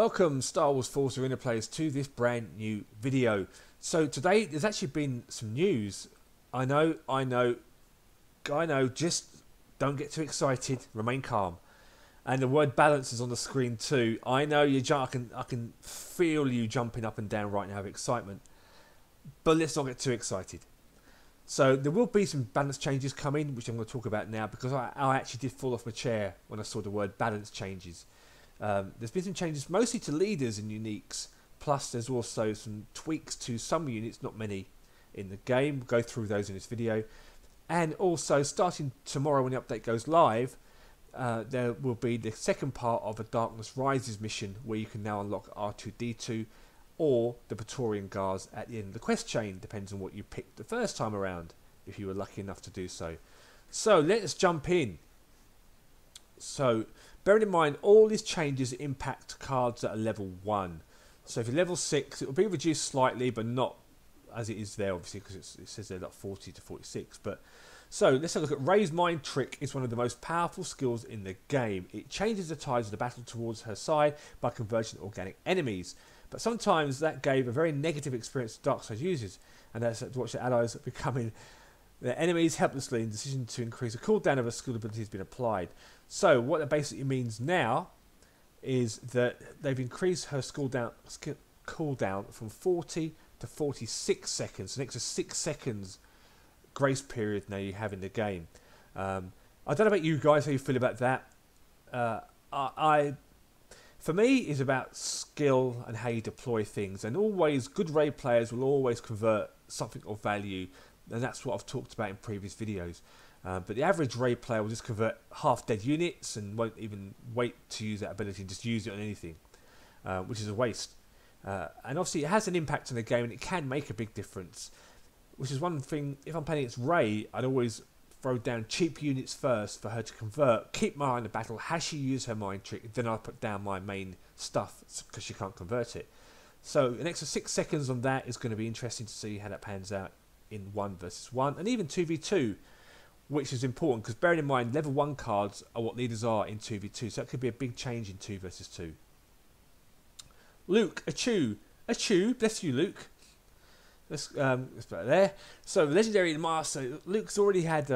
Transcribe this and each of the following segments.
Welcome Star Wars Force Arena players to this brand new video. So today there's actually been some news. I know, just don't get too excited, remain calm. And the word balance is on the screen too. I know I can feel you jumping up and down right now of excitement. But let's not get too excited. So there will be some balance changes coming, which I'm going to talk about now, because I actually did fall off my chair when I saw the word balance changes. There's been some changes mostly to leaders and uniques, plus there's also some tweaks to some units, not many, in the game. We'll go through those in this video. And also, starting tomorrow when the update goes live, there will be the second part of a Darkness Rises mission, where you can now unlock R2-D2 or the Praetorian Guards at the end of the quest chain, depends on what you picked the first time around, if you were lucky enough to do so. So let's jump in. So bearing in mind all these changes impact cards that are level 1. So if you're level 6, it will be reduced slightly, but not as it is there, obviously, because it says they're like 40 to 46. But so let's have a look at Rey's Mind Trick. Is one of the most powerful skills in the game. It changes the tides of the battle towards her side by converting organic enemies. But sometimes that gave a very negative experience to dark side users, and that's to watch the allies becoming their enemies helplessly in decision to increase the cooldown of a skill ability has been applied. So what that basically means now is that they've increased her cooldown from 40 to 46 seconds, an extra 6 seconds grace period now you have in the game. I don't know about you guys, how you feel about that. For me, it's about skill and how you deploy things, and always good Rey players will always convert something of value, and that's what I've talked about in previous videos. But the average Rey player will just convert half-dead units and won't even wait to use that ability and just use it on anything, which is a waste. And obviously it has an impact on the game, and it can make a big difference, which is one thing. If I'm playing against Rey, I'd always throw down cheap units first for her to convert, keep my eye on the battle, has she used her mind trick, then I'll put down my main stuff because she can't convert it. So an extra 6 seconds on that is going to be interesting to see how that pans out in 1 versus 1 and even 2v2, which is important because bearing in mind level 1 cards are what leaders are in 2v2, so that could be a big change in 2 versus 2. Luke, Achu, bless you Luke. Let's put it there. So legendary master Luke's already had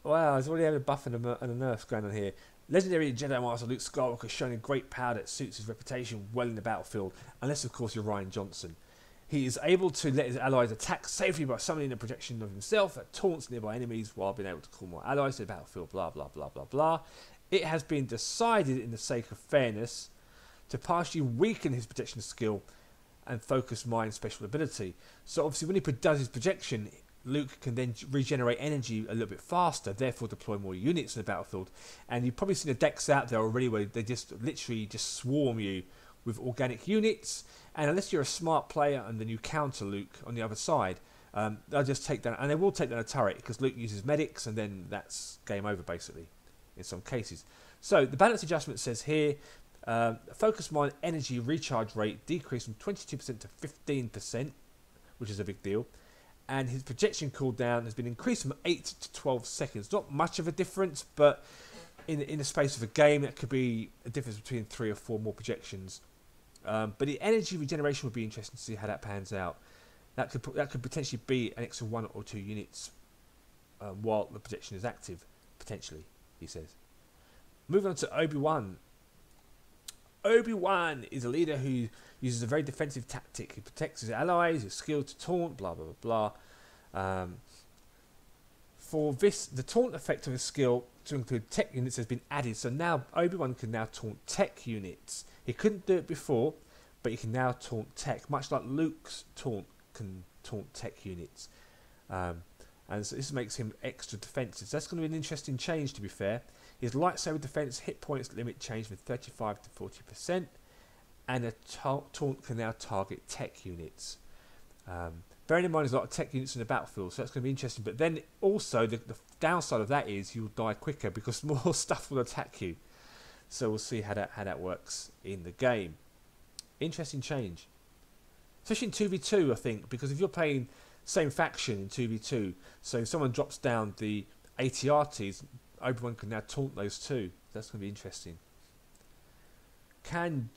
wow, he's already had a buff and a nerf going on here. Legendary Jedi Master Luke Skywalker has shown a great power that suits his reputation well in the battlefield, unless of course you're Rian Johnson. He is able to let his allies attack safely by summoning a projection of himself that taunts nearby enemies while being able to call more allies to the battlefield, blah blah blah blah blah. It has been decided, in the sake of fairness, to partially weaken his projection skill and focus mind special ability. So obviously when he does his projection, Luke can then regenerate energy a little bit faster, therefore deploy more units in the battlefield. And you've probably seen the decks out there already where they just literally just swarm you with organic units, and unless you're a smart player and then you counter Luke on the other side, they'll just take down, and they will take down a turret because Luke uses medics, and then that's game over basically in some cases. So the balance adjustment says here, focus mind energy recharge rate decreased from 22% to 15%, which is a big deal, and his projection cooldown has been increased from 8 to 12 seconds. Not much of a difference, but in the space of a game that could be a difference between 3 or 4 more projections. But the energy regeneration would be interesting to see how that pans out. That could potentially be an extra 1 or 2 units while the projection is active, potentially, he says. Moving on to Obi Wan. Obi Wan is a leader who uses a very defensive tactic. He protects his allies, his skill to taunt, blah blah blah blah. For this, the taunt effect of his skill to include tech units has been added, so now Obi Wan can now taunt tech units. He couldn't do it before, but he can now taunt tech, much like Luke's taunt can taunt tech units. And so this makes him extra defensive. So that's going to be an interesting change, to be fair. His lightsaber defense hit points limit changed from 35 to 40%, and a taunt can now target tech units. Bearing in mind there's a lot of tech units in the battlefield, so that's going to be interesting. But then also the downside of that is you'll die quicker because more stuff will attack you. So we'll see how that works in the game. Interesting change, especially in 2v2, I think, because if you're playing same faction in 2v2, so if someone drops down the ATRTs, Obi Wan can now taunt those too. That's going to be interesting. Kananan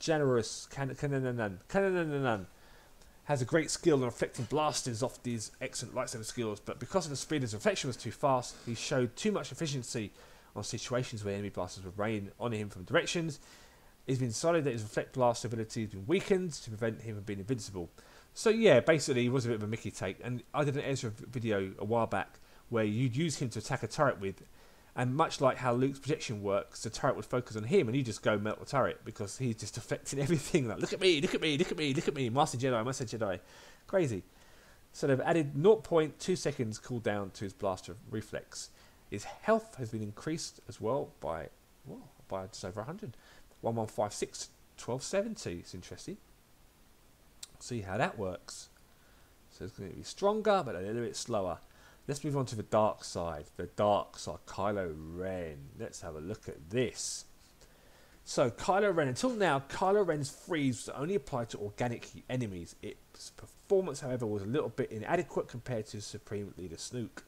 has a great skill in reflecting blasters off these excellent lightsaber skills, but because of the speed of his reflection was too fast, he showed too much efficiency on situations where enemy blasters would rain on him from directions. It's been decided that his reflect blast ability has been weakened to prevent him from being invincible. So yeah, basically he was a bit of a Mickey take, and I did an Ezra video a while back where you'd use him to attack a turret with, and much like how Luke's projection works, the turret would focus on him and you just go melt the turret because he's just deflecting everything. Like, look at me, look at me, look at me, look at me, Master Jedi. Crazy. So they've added 0.2 seconds cooldown to his blaster reflex. His health has been increased as well by just over 100. 1156 1270. It's interesting. See how that works. So it's going to be stronger but a little bit slower. Let's move on to the dark side. The dark side, Kylo Ren. Let's have a look at this. So Kylo Ren, until now, Kylo Ren's freeze was only applied to organic enemies. Its performance, however, was a little bit inadequate compared to Supreme Leader Snoke,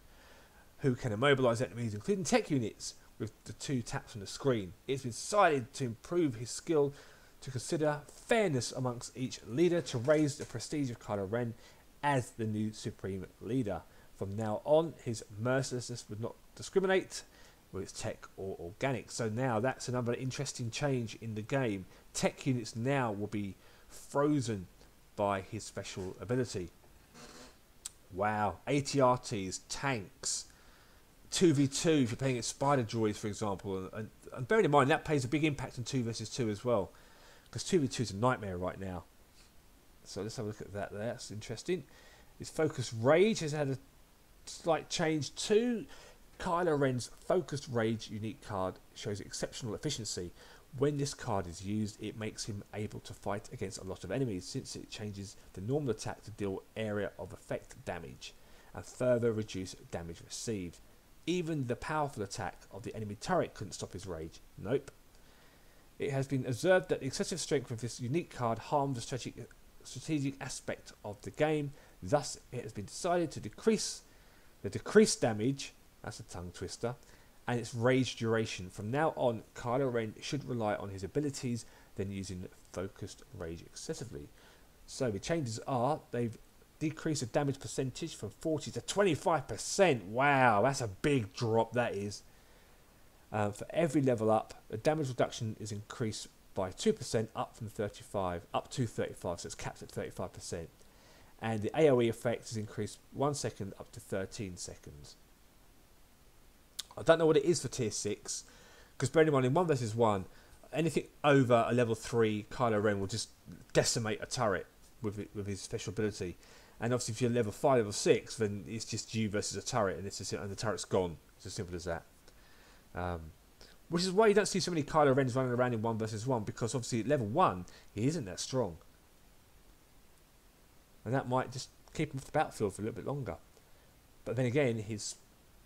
who can immobilize enemies, including tech units, with the 2 taps on the screen. It's been decided to improve his skill to consider fairness amongst each leader to raise the prestige of Kylo Ren as the new Supreme Leader. From now on, his mercilessness would not discriminate whether it's tech or organic. So now that's another interesting change in the game. Tech units now will be frozen by his special ability. Wow. AT-RTs, tanks, 2v2 if you're playing at spider droids, for example. And bearing in mind, that plays a big impact on 2 versus 2 as well. Because 2v2 is a nightmare right now. So let's have a look at that there. That's interesting. His focus rage has had a slight change too. Kylo Ren's Focused Rage unique card shows exceptional efficiency. When this card is used, it makes him able to fight against a lot of enemies, since it changes the normal attack to deal area of effect damage and further reduce damage received. Even the powerful attack of the enemy turret couldn't stop his rage. Nope. It has been observed that the excessive strength of this unique card harms the strategic aspect of the game. Thus, it has been decided to decrease the decreased damage, that's a tongue twister, and its rage duration. From now on, Kylo Ren should rely on his abilities than using focused rage excessively. So the changes are, they've decreased the damage percentage from 40 to 25%. Wow, that's a big drop, that is. For every level up, the damage reduction is increased by 2% up from 35, up to 35, so it's capped at 35%. And the AoE effect is increased 1 second up to 13 seconds. I don't know what it is for tier 6, because bearing in mind, in 1 versus 1, anything over a level 3 Kylo Ren will just decimate a turret with his special ability. And obviously if you're level 5, level 6, then it's just you versus a turret, and the turret's gone. It's as simple as that. Which is why you don't see so many Kylo Rens running around in 1 versus 1, because obviously at level 1, he isn't that strong. And that might just keep him off the battlefield for a little bit longer. But then again, his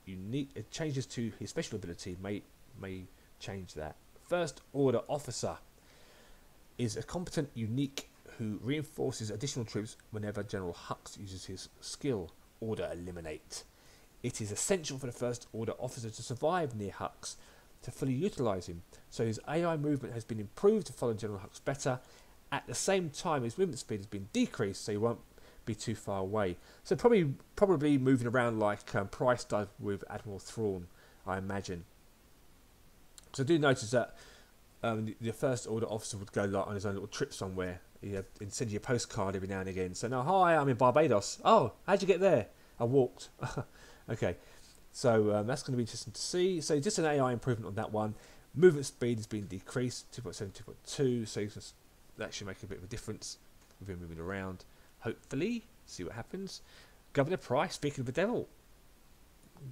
unique changes to his special ability may change that. First Order Officer is a competent unique who reinforces additional troops whenever General Hux uses his skill, Order Eliminate. It is essential for the First Order Officer to survive near Hux to fully utilise him, so his AI movement has been improved to follow General Hux better. At the same time, his movement speed has been decreased, so he won't be too far away. So probably moving around like Price does with Admiral Thrawn, I imagine. So I do notice that the First Order Officer would go like on his own little trip somewhere. He'd send you a postcard every now and again. So now, hi, I'm in Barbados. Oh, how'd you get there? I walked. Okay, so that's going to be interesting to see. So just an AI improvement on that one. Movement speed has been decreased, 2.7, 2.2. So that should make a bit of a difference with him moving around. Hopefully, see what happens. Governor Price, speaking of the devil.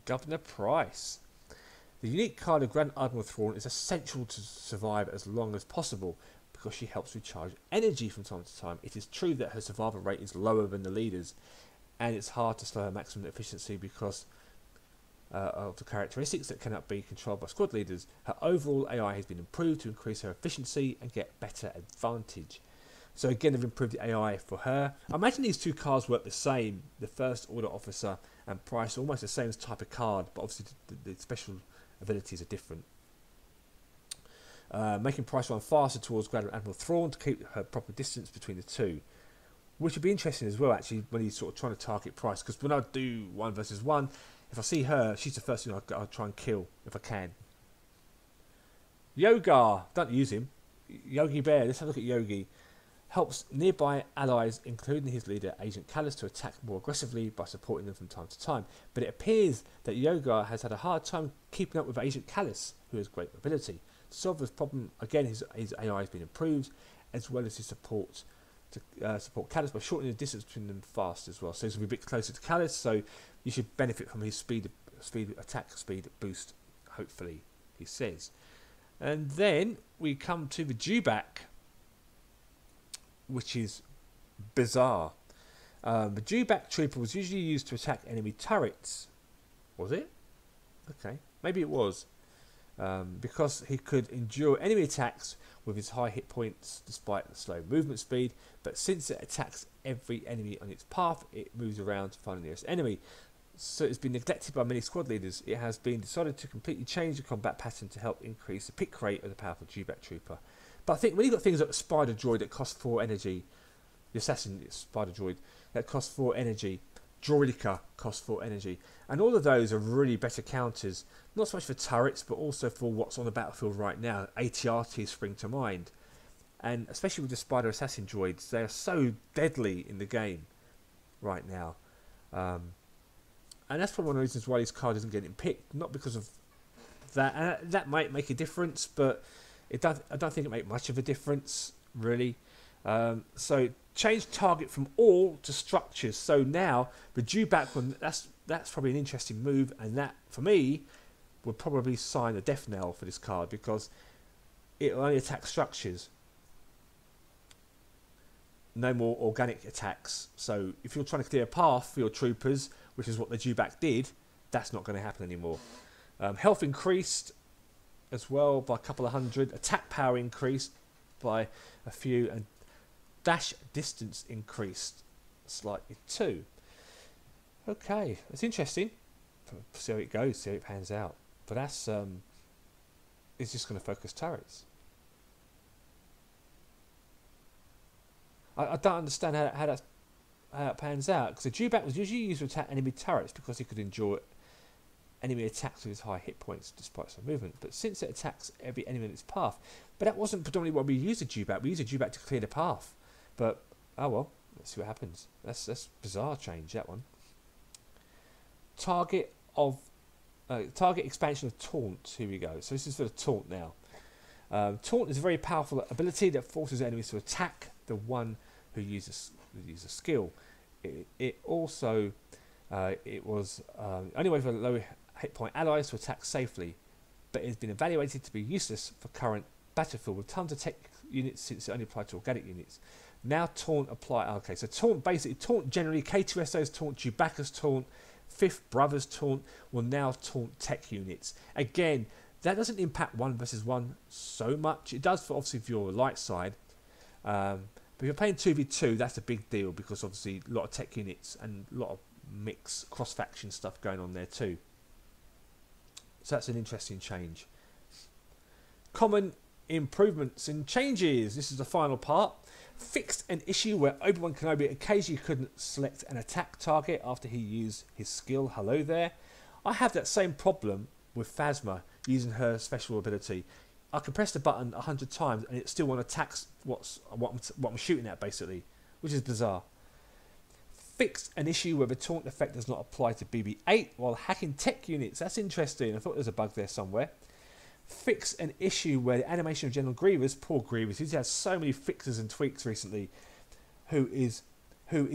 Governor Price. The unique card of Grand Admiral Thrawn is essential to survive as long as possible because she helps recharge energy from time to time. It is true that her survival rate is lower than the leaders, and it's hard to slow her maximum efficiency because of the characteristics that cannot be controlled by squad leaders. Her overall AI has been improved to increase her efficiency and get better advantage. So again, they've improved the AI for her. I imagine these two cards work the same. The First Order Officer and Price are almost the same type of card, but obviously the special abilities are different. making Price run faster towards Grand Admiral Thrawn to keep her proper distance between the two. Which would be interesting as well, actually, when he's sort of trying to target Price. Because when I do 1 versus 1, if I see her, she's the first thing I'll try and kill if I can. Yoga, don't use him. Yogi Bear, let's have a look at Yogi. Helps nearby allies, including his leader, Agent Kallus, to attack more aggressively by supporting them from time to time. But it appears that Yoga has had a hard time keeping up with Agent Kallus, who has great mobility. To solve this problem, again, his AI has been improved, as well as his support to support Kallus by shortening the distance between them fast as well. So he's going to be a bit closer to Kallus, so you should benefit from his attack speed boost, hopefully, he says. And then we come to the dewback, which is bizarre. The dewback trooper was usually used to attack enemy turrets. Was it? Okay, maybe it was. Because he could endure enemy attacks with his high hit points despite the slow movement speed, but since it attacks every enemy on its path, it moves around to find the nearest enemy. So it's been neglected by many squad leaders. It has been decided to completely change the combat pattern to help increase the pick rate of the powerful dewback trooper. But I think when you've got things like the spider droid that cost 4 energy, the assassin spider droid that costs 4 energy, Droidica costs 4 energy, and all of those are really better counters, not so much for turrets but also for what's on the battlefield right now. AT-RT spring to mind, and especially with the spider assassin droids, they are so deadly in the game right now, and that's probably one of the reasons why this card isn't getting picked, not because of that. And that might make a difference, but I don't think it makes much of a difference really. So change target from all to structures. So now the dewback one, that's probably an interesting move, and that for me would probably sign a death knell for this card because it will only attack structures. No more organic attacks. So if you're trying to clear a path for your troopers, which is what the dewback did, that's not going to happen anymore. Health increased as well by a couple of hundred. Attack power increased by a few, and dash distance increased slightly too. Okay, that's interesting. See how it goes, see how it pans out. But that's it's just going to focus turrets. I don't understand how that pans out, because the dewback was usually used to attack enemy turrets because he could endure enemy attacks with his high hit points despite some movement. But since it attacks every enemy in its path, but that wasn't predominantly what we used a dewback. We used a dewback to clear the path. But oh well, let's see what happens. That's bizarre change, that one. Target expansion of taunt. Here we go. So this is for the taunt now. Taunt is a very powerful ability that forces enemies to attack the one who uses a skill. It also it was only way for low hit point allies to attack safely, but it has been evaluated to be useless for current battlefield with tons of tech units since it only applied to organic units. Now taunt apply. Okay, so taunt generally, K2SO's taunt, Chewbacca's taunt, Fifth Brother's taunt will now taunt tech units. Again, that doesn't impact 1 versus 1 so much. It does for obviously if you're light side. But if you're playing 2v2, that's a big deal because obviously a lot of tech units and a lot of mix cross-faction stuff going on there too. So that's an interesting change. Common improvements and changes. This is the final part. Fixed an issue where Obi Wan Kenobi occasionally couldn't select an attack target after he used his skill. Hello there. I have that same problem with Phasma using her special ability. I can press the button 100 times and it still won't attack what I'm shooting at, basically, which is bizarre. Fixed an issue where the taunt effect does not apply to BB-8 while hacking tech units. That's interesting. I thought there was a bug there somewhere. Fix an issue where the animation of General Grievous, poor Grievous, he's had so many fixes and tweaks recently, who is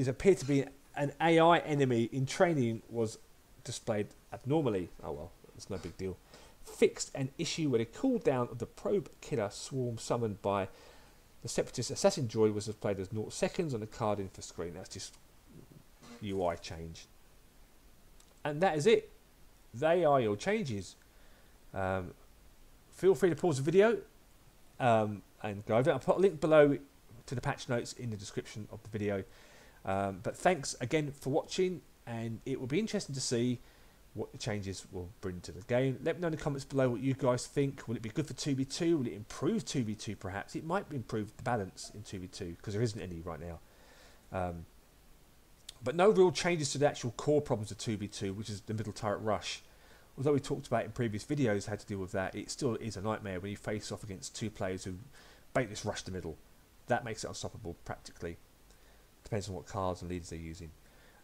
appeared to be an AI enemy in training, was displayed abnormally. Oh well, it's no big deal. Fixed an issue where the cooldown of the probe killer swarm summoned by the Separatist assassin droid was displayed as 0 seconds on the card info screen. That's just UI change. And that is it. They are your changes. Feel free to pause the video and go over it. I'll put a link below to the patch notes in the description of the video. But thanks again for watching, and it will be interesting to see what the changes will bring to the game. Let me know in the comments below what you guys think. Will it be good for 2v2? Will it improve 2v2 perhaps? It might improve the balance in 2v2 because there isn't any right now. But no real changes to the actual core problems of 2v2, which is the middle turret rush. Although we talked about in previous videos how to deal with that, it still is a nightmare when you face off against two players who bait this rush the middle. That makes it unstoppable practically. Depends on what cards and leaders they're using.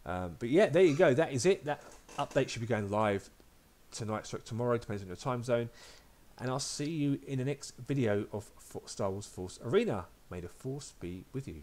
But yeah, there you go. That is it. That update should be going live tonight, tomorrow, depends on your time zone. And I'll see you in the next video of Star Wars Force Arena. May the Force be with you.